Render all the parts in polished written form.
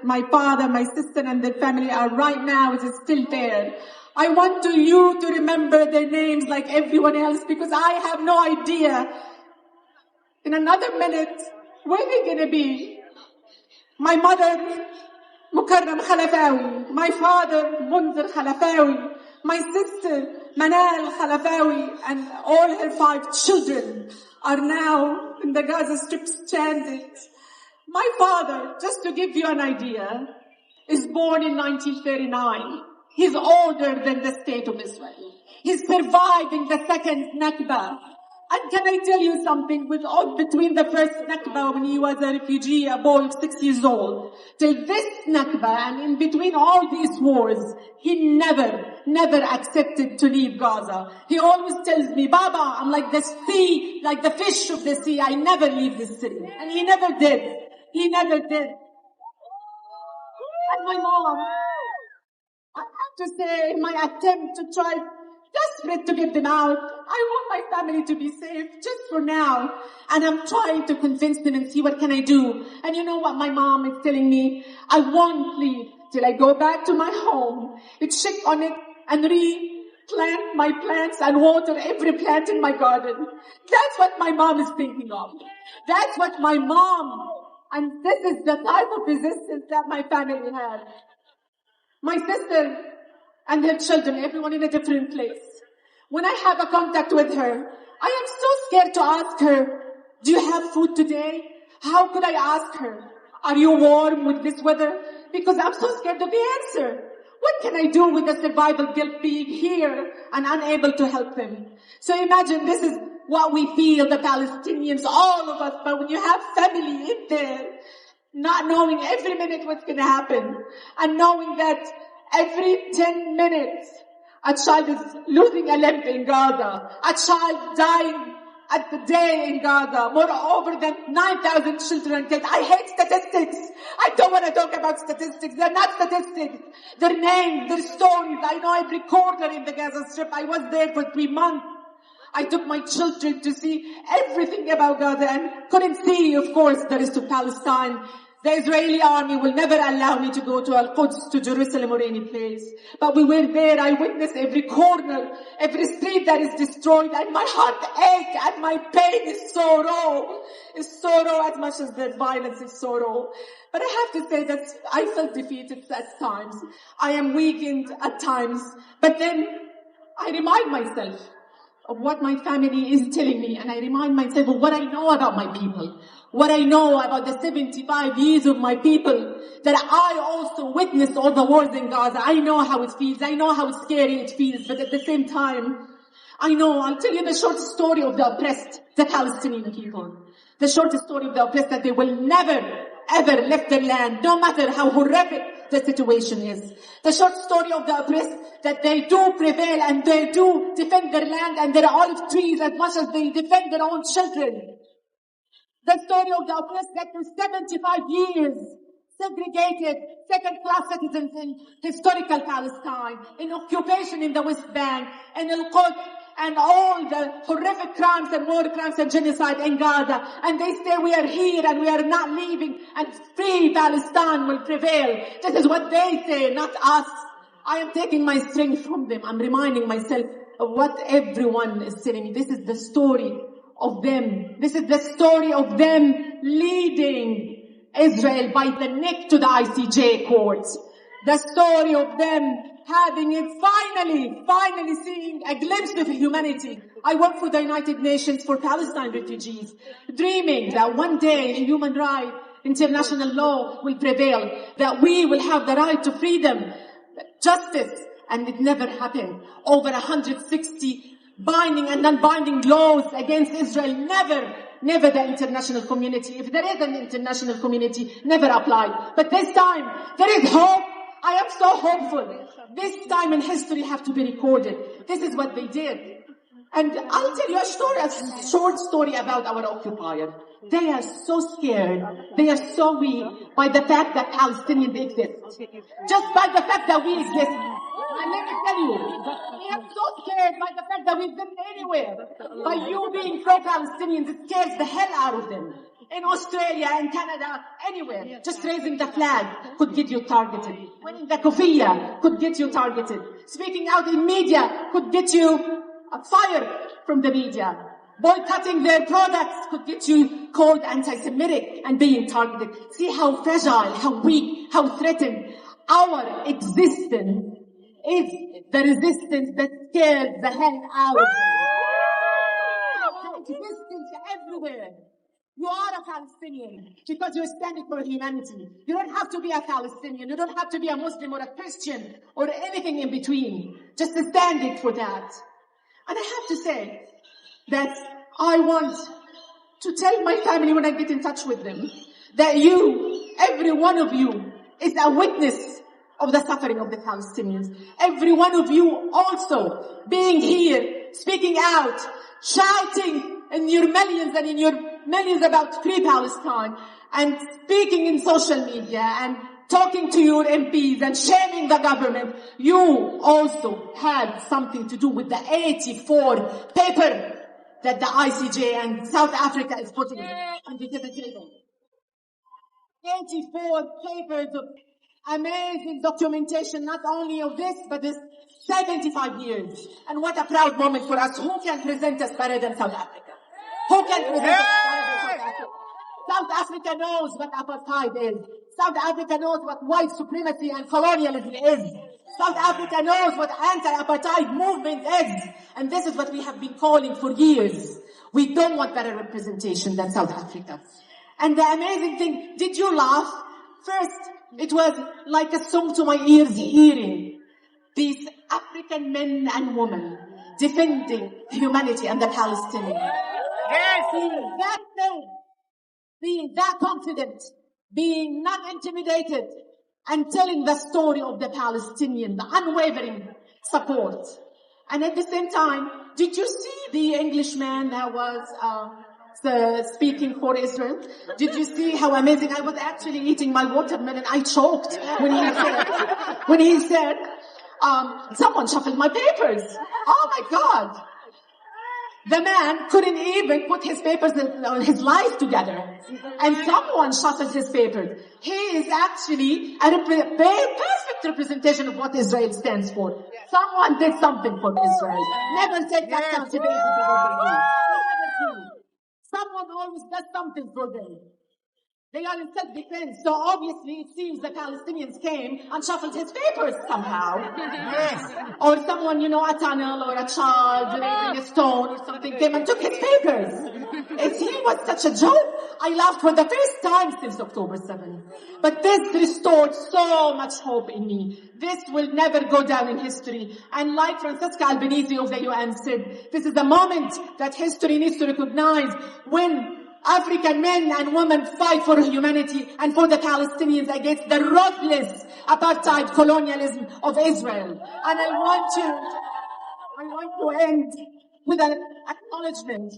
my father, my sister and their family are right now is still there. I want you to remember their names like everyone else because I have no idea in another minute where they're going to be. My mother, Mukarram Khalafawi. My father, Munzir Khalafawi. My sister, Manal Khalafawi, and all her 5 children are now in the Gaza Strip stranded. My father, just to give you an idea, is born in 1939. He's older than the state of Israel. He's surviving the second Nakba. And can I tell you something? Between the first Nakba when he was a refugee, a boy 6 years old, till this Nakba, and in between all these wars, he never accepted to leave Gaza. He always tells me, Baba, I'm like the sea, like the fish of the sea. I never leave this city. And he never did. He never did. And my mom, I have to say, my attempt to try desperate to get them out. I want my family to be safe just for now. And I'm trying to convince them and see what can I do. And you know what my mom is telling me? I won't leave till I go back to my home, check on it and replant my plants and water every plant in my garden. That's what my mom is thinking of. That's what my mom, and this is the type of resistance that my family had. My sister and her children, everyone in a different place. When I have a contact with her, I am so scared to ask her, do you have food today? How could I ask her? Are you warm with this weather? Because I'm so scared of the answer. What can I do with the survival guilt being here and unable to help them? So imagine this is what we feel, the Palestinians, all of us, but when you have family in there, not knowing every minute what's going to happen, and knowing that every 10 minutes, a child is losing a limb in Gaza, a child dying at the day in Gaza, moreover than 9,000 children killed. I hate statistics. I don't want to talk about statistics. They're not statistics. Their names, their stories. I know every corner in the Gaza Strip. I was there for 3 months. I took my children to see everything about Gaza and couldn't see, of course, the rest of Palestine. The Israeli army will never allow me to go to Al-Quds, to Jerusalem or any place. But we were there. I witnessed every corner, every street that is destroyed, and my heart aches, and my pain is so raw. It's so raw as much as the violence is so raw. But I have to say that I felt defeated at times. I am weakened at times. But then I remind myself of what my family is telling me, and I remind myself of what I know about my people. What I know about the 75 years of my people, that I also witnessed all the wars in Gaza. I know how it feels. I know how scary it feels. But at the same time, I'll tell you the short story of the oppressed, the Palestinian people. The short story of the oppressed, that they will never, ever leave their land, no matter how horrific the situation is. The short story of the oppressed, that they do prevail and they do defend their land and their olive trees as much as they defend their own children. The story of the oppressed, that for 75 years, segregated, second-class citizens in historical Palestine, in occupation in the West Bank, in Al-Quds, and all the horrific crimes and war crimes and genocide in Gaza. And they say we are here and we are not leaving and free Palestine will prevail. This is what they say, not us. I am taking my strength from them. I'm reminding myself of what everyone is telling me. This is the story of them. This is the story of them leading Israel by the neck to the ICJ courts. The story of them having it finally seeing a glimpse of humanity. I work for the United Nations for Palestine refugees, dreaming that one day human rights, international law will prevail, that we will have the right to freedom, justice, and it never happened. Over 160 binding and non-binding laws against Israel, never the international community. If there is an international community, never applied. But this time, there is hope. I am so hopeful. This time in history have to be recorded. This is what they did. And I'll tell you a short story about our occupier. They are so scared. They are so weak by the fact that Palestinians exist. Just by the fact that we exist. And let me tell you, they are so scared by the fact that we've been anywhere. By you being pro-Palestinians, it scares the hell out of them. in Australia, in Canada, anywhere. Just raising the flag could get you targeted. Wearing the kufiyya could get you targeted. Speaking out in media could get you fired from the media. Boycotting their products could get you called anti-Semitic and being targeted. See how fragile, how weak, how threatened our existence is. The resistance that scares the hell out of them. The existence everywhere. You are a Palestinian because you're standing for humanity. You don't have to be a Palestinian. You don't have to be a Muslim or a Christian or anything in between. Just standing for that. And I have to say that I want to tell my family when I get in touch with them that you, every one of you, is a witness of the suffering of the Palestinians. Every one of you also being here, speaking out, shouting in your millions and in your millions about free Palestine, and speaking in social media and talking to your MPs and shaming the government. You also had something to do with the 84 paper that the ICJ and South Africa is putting on the table. 84 papers of amazing documentation, not only of this, but this 75 years. And what a proud moment for us. Who can present us better than South Africa? Who can present us better than South Africa? South Africa knows what apartheid is. South Africa knows what white supremacy and colonialism is. South Africa knows what anti-apartheid movement is. And this is what we have been calling for years. We don't want better representation than South Africa. And the amazing thing, did you laugh? First, it was like a song to my ears hearing these African men and women defending humanity and the Palestinians. Yes. Being that thing, being that confident, being not intimidated, and telling the story of the Palestinian, the unwavering support. And at the same time, did you see the Englishman that was speaking for Israel? Did you see how amazing? I was actually eating my watermelon. I choked when he said, someone shuffled my papers. Oh my God. The man couldn't even put his papers, his life together. And someone shuffled his papers. He is actually a perfect representation of what Israel stands for. Someone did something for Israel. Never take accountability for what they do. Someone always does something for them. They are in self-defense, so obviously it seems the Palestinians came and shuffled his papers somehow. Yes. Or someone, a tunnel or a child delivering a stone or something came and took his papers. He was such a joke. I laughed for the first time since October 7th. But this restored so much hope in me. This will never go down in history. And like Francesca Albanese of the UN said, this is a moment that history needs to recognize when African men and women fight for humanity and for the Palestinians against the ruthless apartheid colonialism of Israel. And I want to end with an acknowledgement.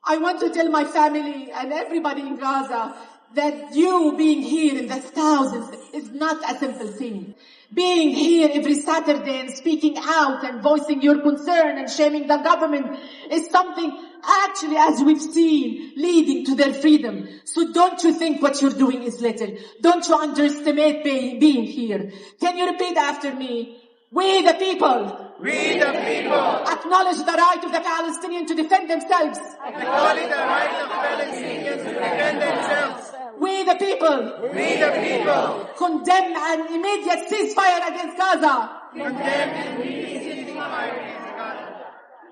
I want to tell my family and everybody in Gaza that you being here in the thousands is not a simple thing. Being here every Saturday and speaking out and voicing your concern and shaming the government is something actually, as we've seen, leading to their freedom. So don't you think what you're doing is little. Don't you underestimate being here. Can you repeat after me? We the people. We the people. Acknowledge the right of the Palestinians to defend themselves. Acknowledge the right of Palestinians to defend themselves. We the people. We the people. Condemn an immediate ceasefire against Gaza. Condemn an immediate ceasefire against Gaza.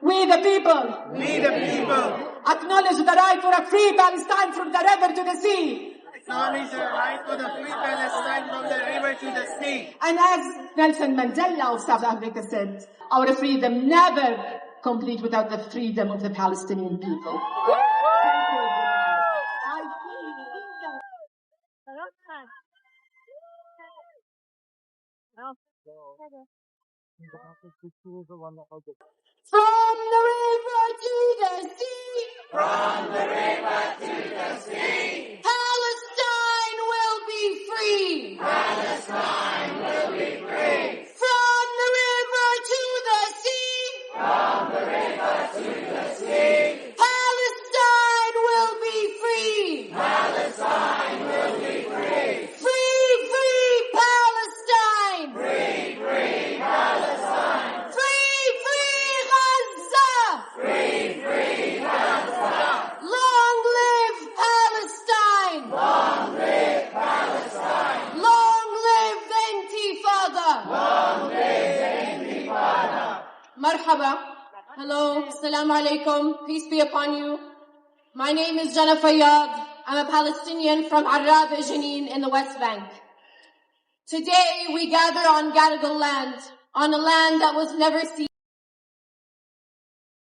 We the people. We the people. Acknowledge the right for a free Palestine from the river to the sea. Acknowledge the right for the free Palestine from the river to the sea. And as Nelson Mandela of South Africa said, our freedom never complete without the freedom of the Palestinian people. From the river to the sea. From the river to the sea. Palestine will be free. Palestine will be free. From the river to the sea. From the river to the sea. Palestine will be free. Marhaba. Hello. Assalamu alaikum. Peace be upon you. My name is Jana Fayyad. I'm a Palestinian from Arab, Jenin in the West Bank. Today we gather on Gadigal land, on a land that was never ceded.